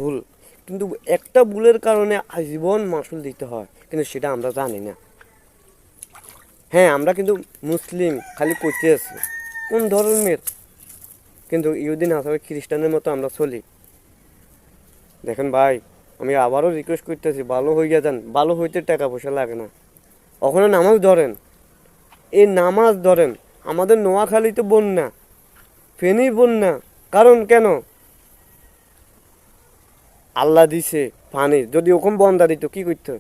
ভুল, কিন্তু একটা ভুলের কারণে আজীবন মাসুল দিতে হয়, কিন্তু সেটা আমরা জানি না। হ্যাঁ, আমরা কিন্তু মুসলিম খালি করতে আছি কোন ধর্মের, কিন্তু ইহুদি নাসারা খ্রিস্টানের মতো আমরা চলি। দেখেন ভাই, আমি আবারও রিকোয়েস্ট করতেছি, ভালো হইয়া যান। ভালো হইতে টাকা পয়সা লাগে না। ওখানে নামাজ ধরেন, এই নামাজ ধরেন। আমাদের নোয়াখালীতে বন্যা, ফেনীর বন্যা, কারণ কেন? আল্লাহ দিছে পানি, যদি ওখান বন্ধা দিত কি করতো?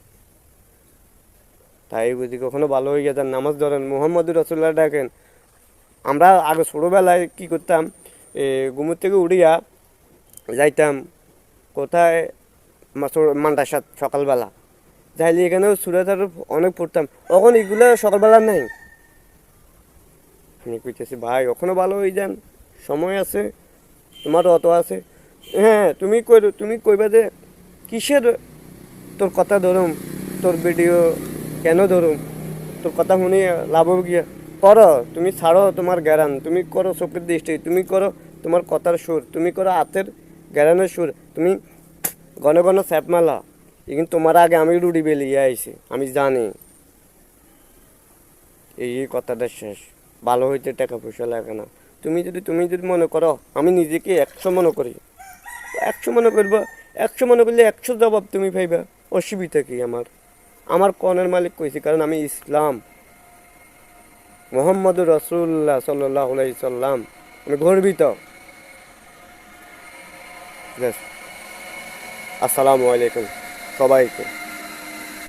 তাই বুঝি কখনো ভালো হয়ে গেছেন, নামাজ ধরেন, মোহাম্মদুর রাসূলুল্লাহ ডাকেন। আমরা আগে ছোটোবেলায় কি করতাম, ঘুমের থেকে উঠিয়া যাইতাম কোথায়, মাদ্রাসা সকালবেলা যাইলে এখানেও সুরাত অনেক পড়তাম। তখন এগুলো সকালবেলা নাই। আমি কইতেছি ভাই, ওখানে ভালো হয়ে যান, সময় আছে, তোমারও অত আছে। হ্যাঁ, তুমি কইবা যে কিসের তোর কথা ধরুম, তোর ভিডিও কেন ধরুম, তোর কথা শুনি লাভ হবে গিয়া? করো, তুমি ছাড়ো তোমার জ্ঞান, তুমি করো চোখের দৃষ্টি, তুমি করো তোমার কথার সুর, তুমি করো হাতের জ্ঞানের সুর, তুমি ঘন ঘন স্যাপ মালা। কিন্তু তোমার আগে আমি রুডি বেলিয়ে আইছি, আমি জানি। এই কথাটা শেষ। ভালো হইতে টাকা পয়সা লাগে না। তুমি যদি মনে করো, আমি নিজেকে 100 মনে করি, 100 মনে করবো, 100 মনে করলে 100 জবাব তুমি পাইবা। অসুবিধা কি আমার? আমার কনের মালিক কইছি, কারণ আমি ইসলাম, মোহাম্মদুর রাসূলুল্লাহ সাল্লাল্লাহু আলাইহি সাল্লাম, আমি গর্বিত। ব্যাস। আসসালামু আলাইকুম সবাইকে।